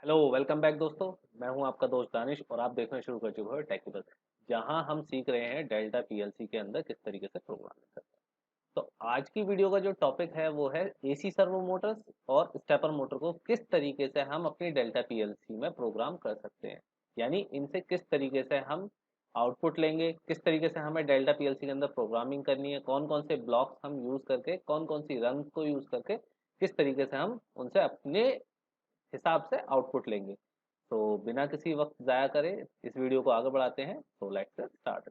Hello welcome back दोस्तों। मैं हूं आपका दोस्त दानिश और आप देखना शुरू कर चुके हो टेक्निकल, जहां हम सीख रहे हैं डेल्टा पीएलसी के अंदर किस तरीके से प्रोग्रामिंग करते हैं। तो आज की वीडियो का जो टॉपिक है वो है एसी सर्वो मोटर्स और स्टेपर मोटर को किस तरीके से हम अपनी डेल्टा पीएलसी में प्रोग्राम कर सकते हैं। यानी इनसे किस तरीके से हम आउटपुट लेंगे, किस तरीके से हमें डेल्टा पीएलसी के अंदर प्रोग्रामिंग करनी है, कौन कौन से ब्लॉक्स हम यूज करके, कौन कौन सी रंग को यूज करके किस तरीके से हम उनसे अपने हिसाब से आउटपुट लेंगे। तो बिना किसी वक्त ज़ाया करे इस वीडियो को आगे बढ़ाते हैं। तो लेट्स स्टार्ट।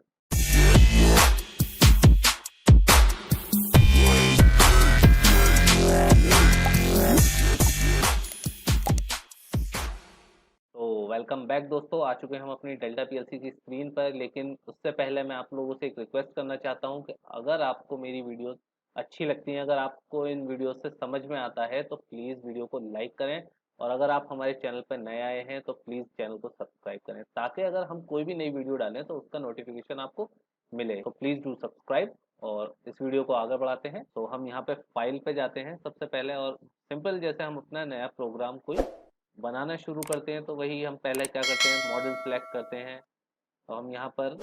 तो वेलकम बैक दोस्तों, आ चुके हैं हम अपनी डेल्टा पीएलसी की स्क्रीन पर। लेकिन उससे पहले मैं आप लोगों से एक रिक्वेस्ट करना चाहता हूं कि अगर आपको मेरी वीडियोस अच्छी लगती हैं, अगर आपको इन वीडियो से समझ में आता है तो प्लीज़ वीडियो को लाइक करें। और अगर आप हमारे चैनल पर नए आए हैं तो प्लीज़ चैनल को सब्सक्राइब करें, ताकि अगर हम कोई भी नई वीडियो डालें तो उसका नोटिफिकेशन आपको मिले। तो प्लीज़ डू सब्सक्राइब और इस वीडियो को आगे बढ़ाते हैं। तो हम यहाँ पे फाइल पे जाते हैं सबसे पहले, और सिंपल जैसे हम अपना नया प्रोग्राम कोई बनाना शुरू करते हैं तो वही हम पहले क्या करते हैं, मॉडल सेलेक्ट करते हैं। तो हम यहाँ पर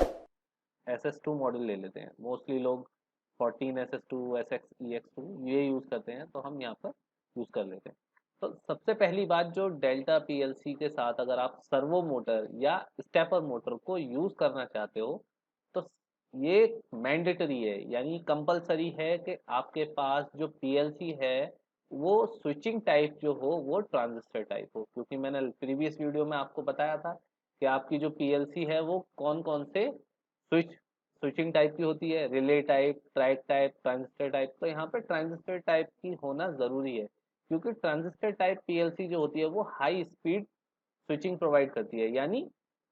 SS2 मॉडल ले लेते हैं। मोस्टली लोग 14 SS2 SX EX2 ये यूज़ करते हैं, तो हम यहाँ पर यूज़ कर लेते हैं। तो सबसे पहली बात, जो डेल्टा पीएलसी के साथ अगर आप सर्वो मोटर या स्टेपर मोटर को यूज़ करना चाहते हो तो ये मैंडेटरी है, यानी कंपलसरी है कि आपके पास जो पीएलसी है वो स्विचिंग टाइप जो हो वो ट्रांजिस्टर टाइप हो। क्योंकि मैंने प्रीवियस वीडियो में आपको बताया था कि आपकी जो पीएलसी है वो कौन कौन से स्विचिंग टाइप की होती है, relay type, triac type, transistor type. तो यहाँ पे ट्रांजिस्टर टाइप की होना ज़रूरी है, क्योंकि ट्रांजिस्टर टाइप पीएलसी जो होती है वो हाई स्पीड स्विचिंग प्रोवाइड करती है। यानी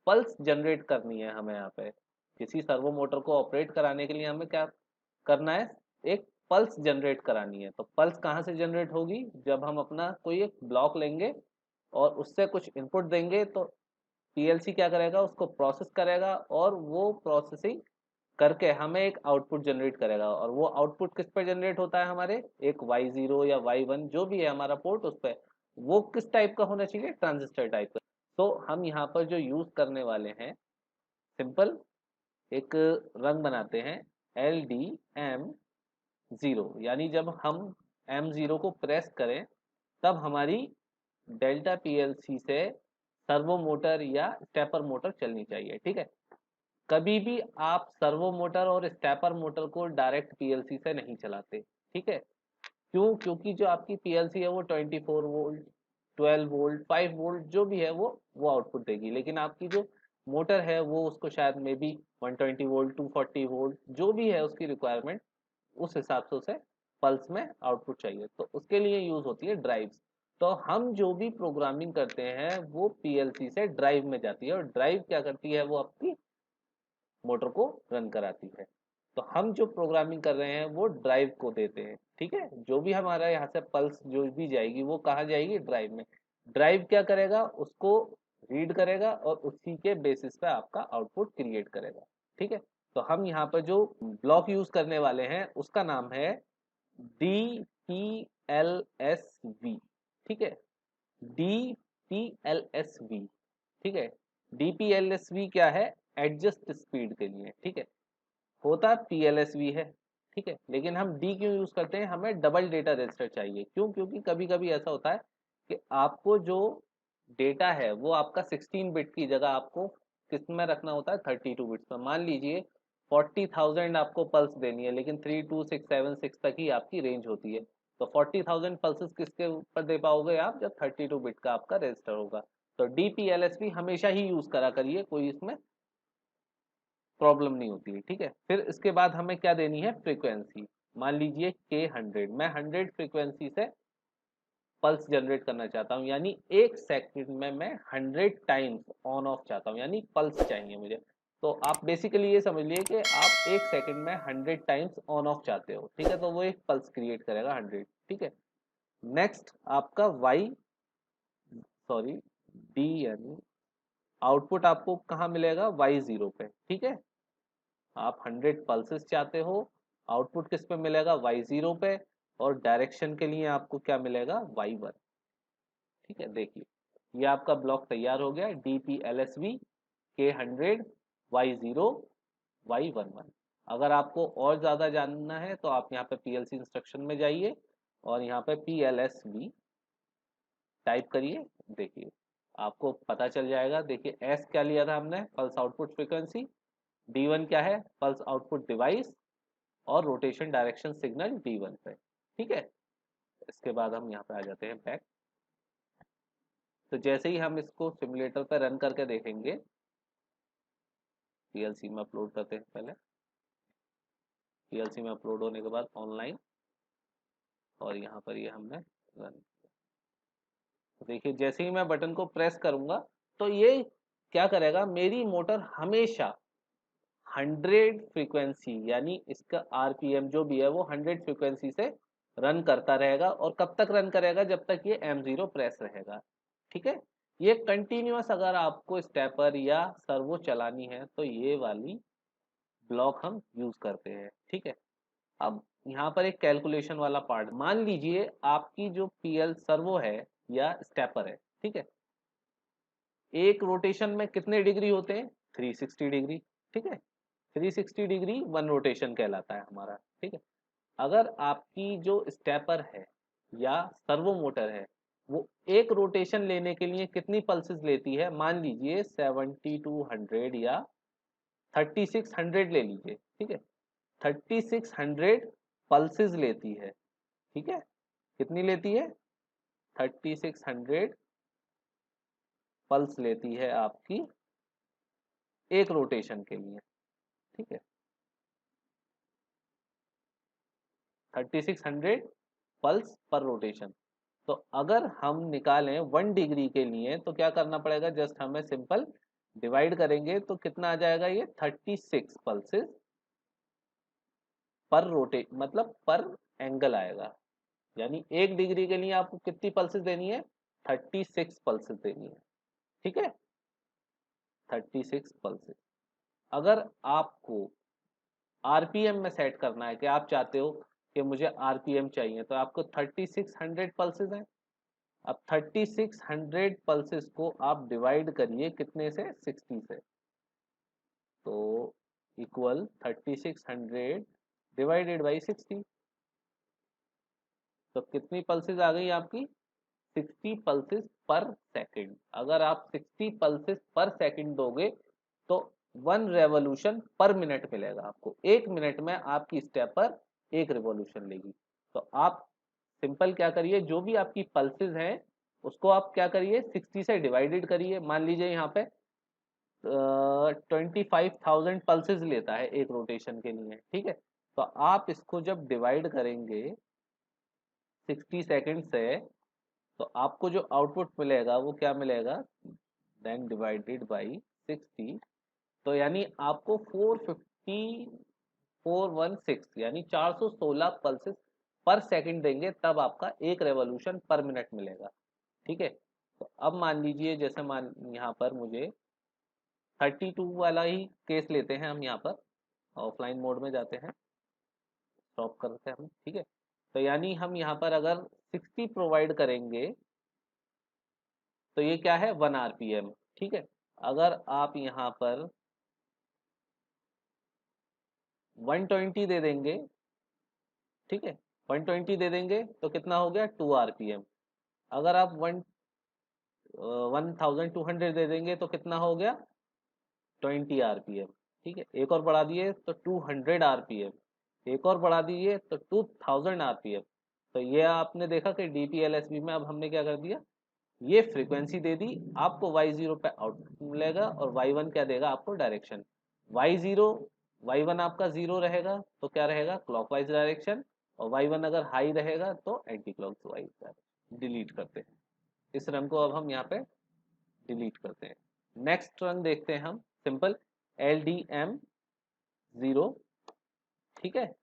पल्स जनरेट करनी है हमें यहाँ पे। किसी सर्वो मोटर को ऑपरेट कराने के लिए हमें क्या करना है, एक पल्स जनरेट करानी है। तो पल्स कहाँ से जनरेट होगी, जब हम अपना कोई एक ब्लॉक लेंगे और उससे कुछ इनपुट देंगे तो पीएलसी क्या करेगा, उसको प्रोसेस करेगा और वो प्रोसेसिंग करके हमें एक आउटपुट जनरेट करेगा। और वो आउटपुट किस पर जनरेट होता है, हमारे एक Y0 या Y1 जो भी है हमारा पोर्ट, उस पर वो किस टाइप का होना चाहिए, ट्रांजिस्टर टाइप का। तो हम यहाँ पर जो यूज करने वाले हैं, सिंपल एक रंग बनाते हैं LDM0। यानी जब हम M0 को प्रेस करें तब हमारी डेल्टा पीएलसी से सर्वो मोटर या स्टेपर मोटर चलनी चाहिए। ठीक है, कभी भी आप सर्वो मोटर और स्टेपर मोटर को डायरेक्ट पीएलसी से नहीं चलाते। ठीक है, क्यों? क्योंकि जो आपकी पीएलसी है वो 24 वोल्ट, 12 वोल्ट, 5 वोल्ट जो भी है वो आउटपुट देगी। लेकिन आपकी जो मोटर है वो उसको शायद मे बी 120 वोल्ट, 240 वोल्ट जो भी है उसकी रिक्वायरमेंट, उस हिसाब से उसे पल्स में आउटपुट चाहिए। तो उसके लिए यूज होती है ड्राइव्स। तो हम जो भी प्रोग्रामिंग करते हैं वो पीएलसी से ड्राइव में जाती है, और ड्राइव क्या करती है, वो आपकी मोटर को रन कराती है। तो हम जो प्रोग्रामिंग कर रहे हैं वो ड्राइव को देते हैं। ठीक है, जो भी हमारा यहाँ से पल्स जो भी जाएगी वो कहाँ जाएगी, ड्राइव में। ड्राइव क्या करेगा, उसको रीड करेगा और उसी के बेसिस पे आपका आउटपुट क्रिएट करेगा। ठीक है, तो हम यहाँ पर जो ब्लॉक यूज करने वाले हैं उसका नाम है DPLSV। ठीक है, DPLSV। ठीक है, DPLSV क्या है, एडजस्ट स्पीड के लिए। ठीक है, होता PLSV है। ठीक है, लेकिन हम डी क्यों यूज करते हैं, हमें डबल डेटा रजिस्टर चाहिए। क्यों? क्योंकि कभी कभी ऐसा होता है कि आपको जो डेटा है वो आपका 16 बिट की जगह आपको किस में रखना होता है, 32 बिट्स में। मान लीजिए 40,000 आपको पल्स देनी है, लेकिन 32676 तक ही आपकी रेंज होती है। तो 40,000 पल्सेस किसके ऊपर दे पाओगे आप, जब 32 बिट का आपका रजिस्टर होगा। तो DPLSP हमेशा ही यूज करा करिए, कोई इसमें प्रॉब्लम नहीं होती है। ठीक है, फिर इसके बाद हमें क्या देनी है, फ्रीक्वेंसी। मान लीजिए K100, मैं 100 फ्रीक्वेंसी से पल्स जनरेट करना चाहता हूँ। यानी एक सेकंड में मैं 100 टाइम्स ऑन ऑफ चाहता हूँ, यानी पल्स चाहिए मुझे। तो आप बेसिकली ये समझ लिए कि आप एक सेकंड में 100 टाइम्स ऑन ऑफ चाहते हो। ठीक है, तो वो एक पल्स क्रिएट करेगा 100। ठीक है, नेक्स्ट आपका वाई, सॉरी, डी, यानी आउटपुट आपको कहाँ मिलेगा, Y0 पे। ठीक है, आप 100 पल्सेस चाहते हो, आउटपुट किस पे मिलेगा, Y0 पे। और डायरेक्शन के लिए आपको क्या मिलेगा, Y1। ठीक है, देखिए ये आपका ब्लॉक तैयार हो गया, DPLSV K100 Y0 Y11। अगर आपको और ज़्यादा जानना है तो आप यहाँ पे PLC इंस्ट्रक्शन में जाइए और यहाँ पे PLSV टाइप करिए, देखिए आपको पता चल जाएगा। देखिए एस क्या लिया था हमने, पल्स आउटपुट फ्रीक्वेंसी, D1 क्या है, पल्स आउटपुट डिवाइस, और रोटेशन डायरेक्शन सिग्नल D1 पे, ठीक है। इसके बाद हम यहाँ पे आ जाते हैं बैक। तो जैसे ही हम इसको सिमुलेटर पे रन करके देखेंगे, PLC में अपलोड करते हैं पहले, PLC में अपलोड होने के बाद ऑनलाइन, और यहाँ पर ये हमने रन। देखिए जैसे ही मैं बटन को प्रेस करूंगा तो ये क्या करेगा, मेरी मोटर हमेशा 100 फ्रीक्वेंसी, यानी इसका RPM जो भी है वो 100 फ्रीक्वेंसी से रन करता रहेगा। और कब तक रन करेगा, जब तक ये M0 प्रेस रहेगा, ठीक है। ये कंटिन्यूअस अगर आपको स्टेपर या सर्वो चलानी है तो ये वाली ब्लॉक हम यूज करते हैं, ठीक है। अब यहाँ पर एक कैलकुलेशन वाला पार्ट, मान लीजिए आपकी जो PL सर्वो है या स्टेपर है, ठीक है, एक रोटेशन में कितने डिग्री होते हैं, 360 डिग्री, ठीक है। 360 डिग्री वन रोटेशन कहलाता है हमारा, ठीक है। अगर आपकी जो स्टेपर है या सर्वो मोटर है वो एक रोटेशन लेने के लिए कितनी पल्सेस लेती है, मान लीजिए 7200 या 3600 ले लीजिए, ठीक है। 3600 पल्सेस लेती है, ठीक है। कितनी लेती है, 3600 पल्स लेती है आपकी एक रोटेशन के लिए, ठीक है। 3600 पल्स पर रोटेशन। तो अगर हम निकालें 1 डिग्री के लिए तो क्या करना पड़ेगा, जस्ट हमें सिंपल डिवाइड करेंगे तो कितना आ जाएगा, ये 36 पल्सेस पर रोटेट, मतलब पर एंगल आएगा। यानी 1 डिग्री के लिए आपको कितनी पल्सेस देनी है, 36 पल्सेस देनी है, ठीक है। 36 पल्सेस। अगर आपको RPM में सेट करना है, कि आप चाहते हो कि मुझे RPM चाहिए, तो आपको 3600 पल्सेस हैं। अब 3600 पल्सेस को आप डिवाइड करिए कितने से, 60 से, तो इक्वल 3600 डिवाइडेड बाई 60। तो कितनी पल्सेस आ गई आपकी, 60 पल्सेस पर सेकंड। अगर आप 60 पल्सेस पर सेकंड दोगे तो 1 रेवोल्यूशन पर मिनट मिलेगा आपको। 1 मिनट में आपकी स्टेपर 1 रेवोल्यूशन लेगी। तो आप सिंपल क्या करिए, जो भी आपकी पल्सेस हैं उसको आप क्या करिए, 60 से डिवाइडेड करिए। मान लीजिए यहाँ पे 25,000 पल्सेस लेता है एक रोटेशन के लिए, ठीक है। तो आप इसको जब डिवाइड करेंगे 60 सेकंड से, तो आपको जो आउटपुट मिलेगा वो क्या मिलेगा, देन डिवाइडेड बाई 60। तो यानी आपको 45416 यानी 416 पल्सेस पर सेकंड देंगे, तब आपका 1 रेवोल्यूशन पर मिनट मिलेगा, ठीक है। तो अब मान लीजिए, जैसे मान यहाँ पर मुझे 32 वाला ही केस लेते हैं हम, यहाँ पर ऑफलाइन मोड में जाते हैं, स्टॉप करते हैं हम, ठीक है। तो यानी हम यहाँ पर अगर 60 प्रोवाइड करेंगे तो ये क्या है, 1 RPM, ठीक है। अगर आप यहाँ पर 120 दे देंगे, ठीक है, 120 दे देंगे तो कितना हो गया, 2 RPM। अगर आप 1200 दे देंगे तो कितना हो गया, 20 RPM, ठीक है। एक और बढ़ा दिए तो 200 RPM, एक और बढ़ा दिए तो 2000 RPM। तो ये आपने देखा कि DPLSB में अब हमने क्या कर दिया, ये फ्रीक्वेंसी दे दी आपको, Y0 पे आउटपुट मिलेगा, और Y1 क्या देगा आपको, डायरेक्शन। Y0 Y1 आपका 0 रहेगा तो क्या रहेगा, क्लॉकवाइज डायरेक्शन, और Y1 अगर हाई रहेगा तो एंटी क्लॉकवाइज डायरेक्शन। डिलीट करते हैं इस रन को, अब हम यहाँ पे डिलीट करते हैं। नेक्स्ट रन देखते हैं हम, सिंपल LDM0, ठीक है।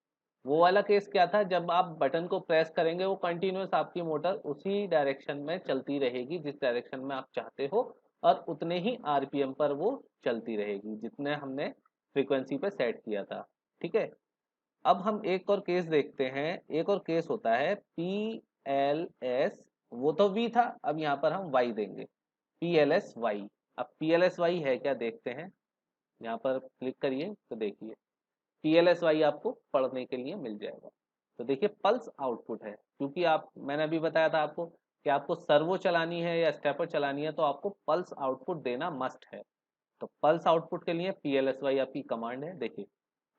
वो वाला केस क्या था, जब आप बटन को प्रेस करेंगे वो कंटिन्यूअस आपकी मोटर उसी डायरेक्शन में चलती रहेगी जिस डायरेक्शन में आप चाहते हो, और उतने ही RPM पर वो चलती रहेगी जितने हमने फ्रीक्वेंसी पे सेट किया था, ठीक है। अब हम एक और केस देखते हैं। एक और केस होता है PLS, वो तो V था, अब यहाँ पर हम Y देंगे, PLSY। अब PLSY है क्या देखते हैं, यहाँ पर क्लिक करिए तो देखिए PLSY आपको पढ़ने के लिए मिल जाएगा। तो देखिए पल्स आउटपुट है, क्योंकि आप मैंने अभी बताया था आपको कि आपको सर्वो चलानी है या स्टेपर चलानी है तो आपको पल्स आउटपुट देना मस्ट है। तो पल्स आउटपुट के लिए PLSY आपकी कमांड है। देखिए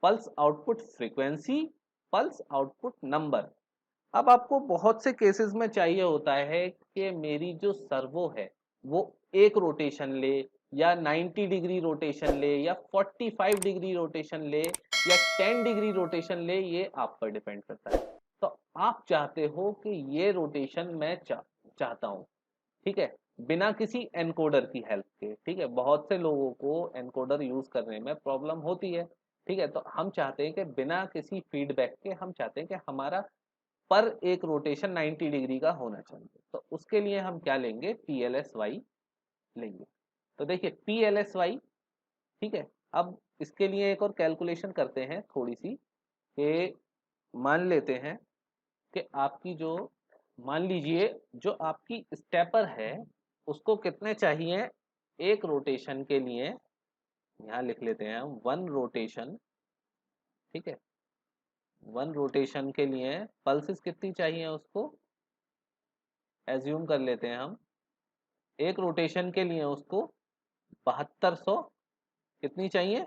pulse output frequency, pulse output number. अब आपको बहुत से केसेस में चाहिए होता है कि मेरी जो सर्वो है वो एक रोटेशन ले या 90 डिग्री रोटेशन ले या 45 डिग्री रोटेशन ले या 10 डिग्री रोटेशन ले, ये आप पर डिपेंड करता है। तो आप चाहते हो कि ये रोटेशन मैं चाहता हूँ, ठीक है, बिना किसी एनकोडर की हेल्प के। ठीक है, बहुत से लोगों को एनकोडर यूज करने में प्रॉब्लम होती है। ठीक है, तो हम चाहते हैं कि बिना किसी फीडबैक के हम चाहते हैं कि हमारा पर एक रोटेशन 90 डिग्री का होना चाहिए। तो उसके लिए हम क्या लेंगे, PLSY लेंगे। तो देखिए PLSY, ठीक है। अब इसके लिए एक और कैलकुलेशन करते हैं थोड़ी सी, कि मान लेते हैं कि आपकी जो, मान लीजिए जो आपकी स्टेपर है उसको कितने चाहिए एक रोटेशन के लिए। यहाँ लिख लेते हैं हम 1 रोटेशन। ठीक है, 1 रोटेशन के लिए पल्सेस कितनी चाहिए उसको, एज्यूम कर लेते हैं हम एक रोटेशन के लिए उसको 7200 कितनी चाहिए,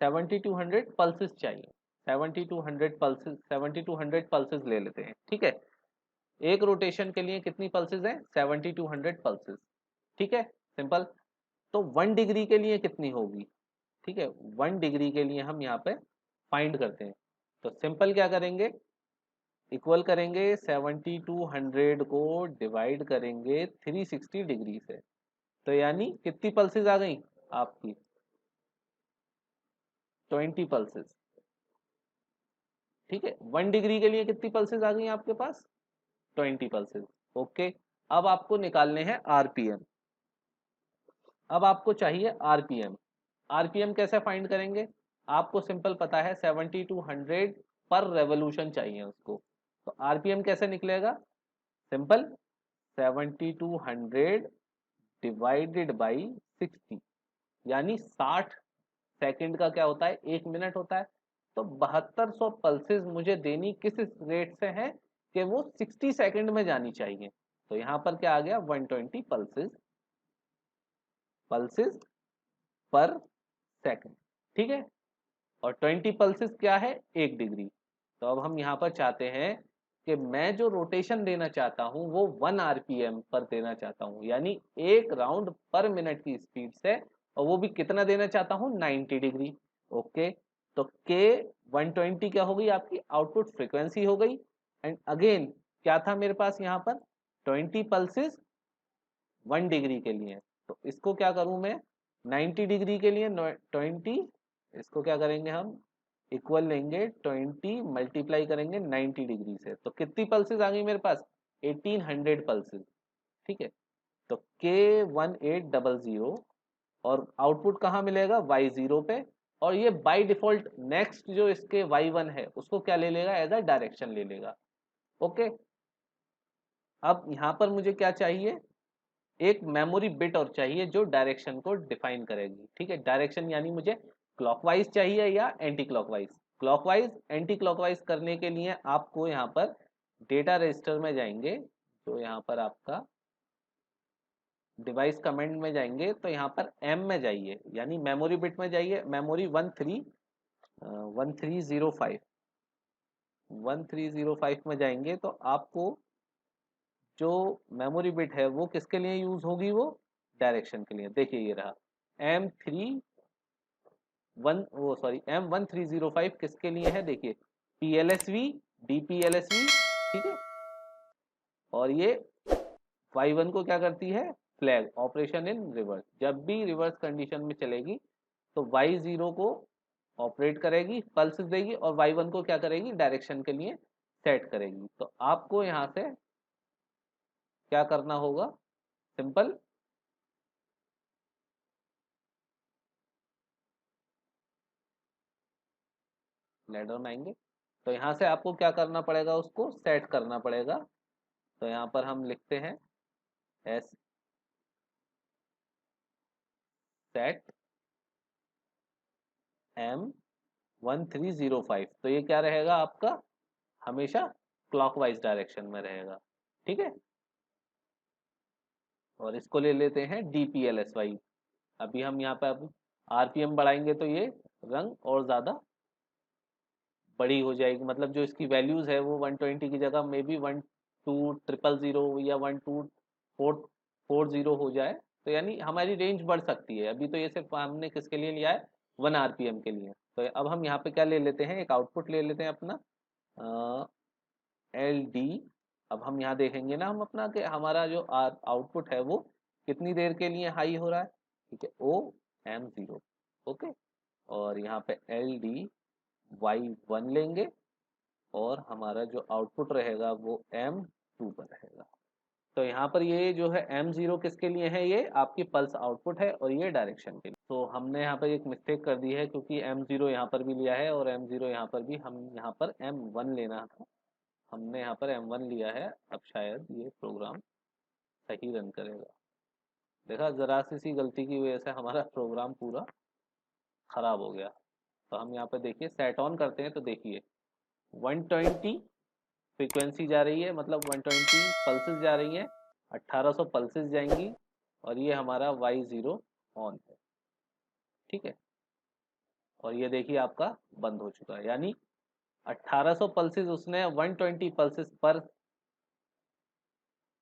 7200 पल्सेस चाहिए। 7200 पल्सेस, 7200 पल्सेस ले लेते हैं। ठीक है, एक रोटेशन के लिए कितनी पल्सेस हैं, 7200 पल्सेस। ठीक है, सिंपल। तो 1 डिग्री के लिए कितनी होगी, ठीक है, 1 डिग्री के लिए हम यहाँ पे फाइंड करते हैं। तो सिंपल क्या करेंगे, इक्वल करेंगे 7200 को डिवाइड करेंगे 360 डिग्री से। तो यानी कितनी पल्सेस आ गई आपकी, 20 पल्सेस। ठीक है, 1 डिग्री के लिए कितनी पल्सेस आ गई आपके पास, 20 पल्सेस। ओके, अब आपको निकालने हैं आरपीएम। अब आपको चाहिए आरपीएम। आरपीएम कैसे फाइंड करेंगे, आपको सिंपल पता है 7200 पर रेवोल्यूशन चाहिए उसको। तो आरपीएम कैसे निकलेगा, सिंपल 7200 डिवाइडेड बाई 60, यानी 60 सेकंड का क्या होता है, 1 मिनट होता है। तो 7200 पल्सेस मुझे देनी किस रेट से है कि वो 60 सेकंड में जानी चाहिए। तो यहाँ पर क्या आ गया, 120 पल्सेस, पल्सेस पर सेकंड। ठीक है, और 20 पल्सेस क्या है, 1 डिग्री। तो अब हम यहाँ पर चाहते हैं कि मैं जो रोटेशन देना चाहता हूँ वो 1 आरपीएम पर देना चाहता हूँ, यानी 1 राउंड पर मिनट की स्पीड से, और वो भी कितना देना चाहता हूँ, 90 डिग्री। ओके, तो के 120 क्या हो गई आपकी आउटपुट फ्रीक्वेंसी हो गई। एंड अगेन क्या था मेरे पास यहाँ पर, 20 पल्सेस 1 डिग्री के लिए। तो इसको क्या करूं मैं, 90 डिग्री के लिए 20, इसको क्या करेंगे हम, इक्वल लेंगे 20 मल्टीप्लाई करेंगे 90 डिग्री से। तो कितनी पल्सेस आ गई मेरे पास, 1800 पल्सेस। ठीक है, तो K1800, और आउटपुट कहाँ मिलेगा, Y0 पे। और ये बाय डिफॉल्ट नेक्स्ट जो इसके Y1 है उसको क्या ले लेगा, एज अ डायरेक्शन ले लेगा। ओके, अब यहाँ पर मुझे क्या चाहिए, एक मेमोरी बिट और चाहिए जो डायरेक्शन को डिफाइन करेगी। ठीक है, डायरेक्शन यानी मुझे क्लॉकवाइज चाहिए या anti clockwise. Clockwise anti clockwise करने के लिए आपको यहाँ पर डेटा रजिस्टर में जाएंगे, तो यहाँ पर आपका डिवाइस कमेंट में जाएंगे, तो यहाँ पर एम में जाइए, यानी मेमोरी बिट में जाइए, मेमोरी 1305 1305 में जाएंगे। तो आपको जो मेमोरी बिट है वो किसके लिए यूज होगी, वो डायरेक्शन के लिए। देखिए ये रहा M1305 किसके लिए है, देखिए PLSV, DPLSV। ठीक है, और ये Y1 को क्या करती है, फ्लैग ऑपरेशन इन रिवर्स। जब भी रिवर्स कंडीशन में चलेगी तो Y0 को ऑपरेट करेगी, पल्सेस देगी, और Y1 को क्या करेगी, डायरेक्शन के लिए सेट करेगी। तो आपको यहाँ से क्या करना होगा, सिंपल लैडर में आएंगे, तो यहाँ से आपको क्या करना पड़ेगा, उसको सेट करना पड़ेगा। तो यहाँ पर हम लिखते हैं सेट M1305, तो ये क्या रहेगा आपका, हमेशा क्लॉकवाइज डायरेक्शन में रहेगा। ठीक है, और इसको ले लेते हैं DPLSY। अभी हम यहाँ पे अब RPM बढ़ाएंगे तो ये रंग और ज़्यादा बड़ी हो जाएगी, मतलब जो इसकी वैल्यूज़ है वो 120 की जगह मे बी 12000 या 12440 हो जाए। तो यानी हमारी रेंज बढ़ सकती है। अभी तो ये सिर्फ हमने किसके लिए लिया है, 1 RPM के लिए। तो अब हम यहाँ पे क्या ले लेते हैं, एक आउटपुट ले लेते हैं अपना LD। अब हम यहाँ देखेंगे ना हम अपना कि हमारा जो आउटपुट है वो कितनी देर के लिए हाई हो रहा है। ठीक है, OM0। ओके, और यहाँ पे LD Y1 लेंगे, और हमारा जो आउटपुट रहेगा वो M2 पर रहेगा। तो यहाँ पर ये जो है M0 किसके लिए है, ये आपकी पल्स आउटपुट है, और ये डायरेक्शन के लिए। तो हमने यहाँ पर एक मिस्टेक कर दी है, क्योंकि M0 यहाँ पर भी लिया है और M0 यहाँ पर भी, हम यहाँ पर M1 लेना था, हमने यहाँ पर M1 लिया है। अब शायद ये प्रोग्राम सही रन करेगा। देखा, जरा सी गलती की वजह से हमारा प्रोग्राम पूरा खराब हो गया। तो हम यहाँ पे देखिए सेट ऑन करते हैं, तो देखिए 120 फ्रीक्वेंसी जा रही है, मतलब 120 पल्सेस जा रही हैं, 1800 पल्सेस जाएंगी, और ये हमारा Y0 ऑन है। ठीक है, और ये देखिए आपका बंद हो चुका है, यानी 1800 पल्सेस उसने 120 पल्सेस पर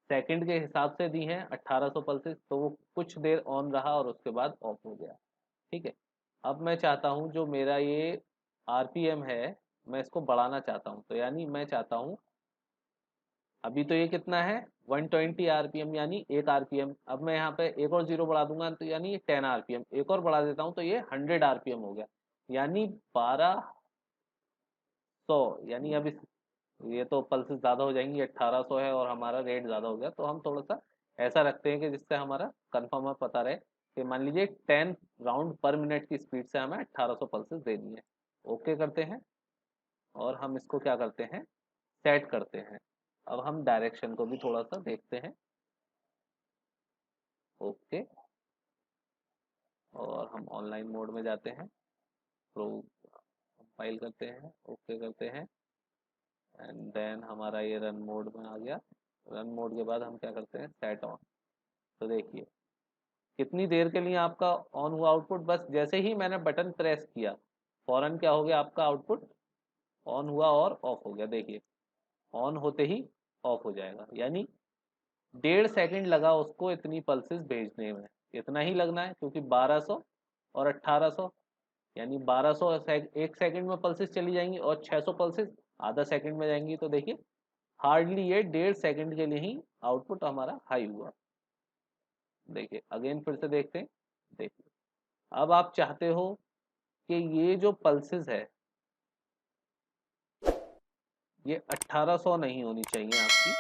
सेकंड के हिसाब से दी हैं, 1800 पल्सेस, तो वो कुछ देर ऑन रहा और उसके बाद ऑफ हो गया। ठीक है, अब मैं चाहता हूँ जो मेरा ये RPM है, मैं इसको बढ़ाना चाहता हूँ। तो यानी मैं चाहता हूँ, अभी तो ये कितना है 120 RPM, यानी 1 RPM। अब मैं यहाँ पे एक और जीरो बढ़ा दूंगा, तो यानी 10 RPM, एक और बढ़ा देता हूँ तो ये 100 RPM हो गया, यानी 1200। यानी अब इस, ये तो पल्सेस ज़्यादा हो जाएंगी, 1800 है और हमारा रेट ज़्यादा हो गया, तो हम थोड़ा सा ऐसा रखते हैं कि जिससे हमारा कंफर्म पता रहे कि मान लीजिए 10 राउंड पर मिनट की स्पीड से हमें 1800 पल्सेस देनी है। ओके करते हैं, और हम इसको क्या करते हैं, सेट करते हैं। अब हम डायरेक्शन को भी थोड़ा सा देखते हैं। ओके, और हम ऑनलाइन मोड में जाते हैं, प्रो कंपाइल करते हैं, ओके करते हैं, एंड देन हमारा ये रन मोड में आ गया। रन मोड के बाद हम क्या करते हैं, सेट ऑन। तो देखिए कितनी देर के लिए आपका ऑन हुआ आउटपुट, बस जैसे ही मैंने बटन प्रेस किया फौरन क्या हो गया, आपका आउटपुट ऑन हुआ और ऑफ हो गया। देखिए ऑन होते ही ऑफ हो जाएगा, यानी 1.5 सेकंड लगा उसको इतनी पल्सेस भेजने में। इतना ही लगना है, क्योंकि 1200 और 1800, यानी 1200 एक सेकंड में पल्सेस चली जाएंगी, और 600 पल्सेस आधा सेकंड में जाएंगी। तो देखिए हार्डली ये 1.5 सेकंड के लिए ही आउटपुट हमारा हाई हुआ। देखिए अगेन फिर से देखते हैं। देखिए अब आप चाहते हो कि ये जो पल्सेस है ये 1800 नहीं होनी चाहिए आपकी।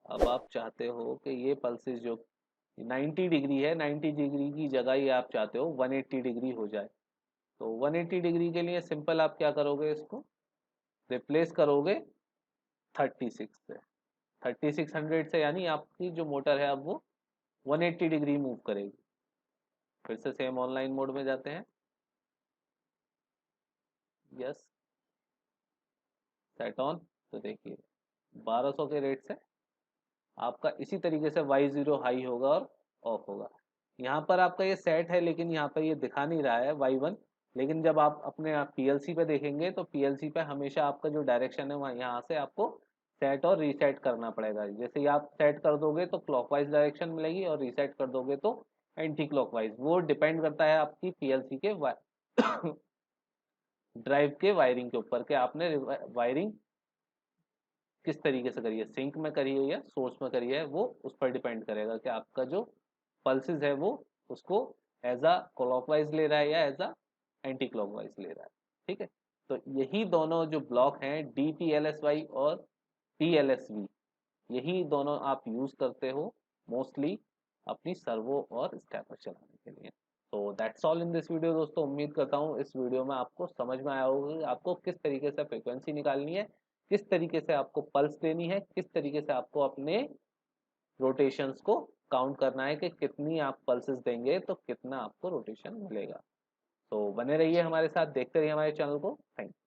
अब आप चाहते हो कि ये पल्सेस जो 90 डिग्री है, 90 डिग्री की जगह ये आप चाहते हो 180 डिग्री हो जाए। तो 180 डिग्री के लिए सिंपल आप क्या करोगे, इसको रिप्लेस करोगे 36 से, 3600 से, यानी आपकी जो मोटर है अब वो 180 डिग्री मूव करेगी। फिर से सेम ऑनलाइन मोड में जाते हैं, यस, सेट ऑन। तो देखिए 1200 के रेट से आपका इसी तरीके से Y0 हाई होगा और ऑफ होगा। यहाँ पर आपका ये सेट है, लेकिन यहाँ पर ये दिखा नहीं रहा है Y1। लेकिन जब आप अपने PLC पे देखेंगे तो PLC पे हमेशा आपका जो डायरेक्शन है वहाँ, यहाँ से आपको सेट और रीसेट करना पड़ेगा। जैसे ही आप सेट कर दोगे तो क्लॉकवाइज डायरेक्शन मिलेगी, और रीसेट कर दोगे तो एंटी क्लॉकवाइज। वो डिपेंड करता है आपकी PLC के ड्राइव के वायरिंग के ऊपर, कि आपने वायरिंग किस तरीके से करी है, सिंक में करी है या सोर्स में करी है, वो उस पर डिपेंड करेगा कि आपका जो पल्सेस है वो उसको एज अ क्लॉकवाइज ले रहा है या एज अ एंटी क्लॉकवाइज ले रहा है। ठीक है, तो यही दोनों जो ब्लॉक हैं DPLSY और PLSV, यही दोनों आप यूज करते हो मोस्टली अपनी सर्वो और स्टेपर चलाने के लिए। तो that's all in this video दोस्तों। उम्मीद करता हूँ इस वीडियो में आपको समझ में आया होगा कि आपको किस तरीके से फ्रिक्वेंसी निकालनी है, किस तरीके से आपको पल्स देनी है, किस तरीके से आपको अपने रोटेशंस को काउंट करना है कि कितनी आप पल्सेस देंगे तो कितना आपको रोटेशन मिलेगा। तो बने रहिए हमारे साथ, देखते रहिए हमारे चैनल को। Thank you.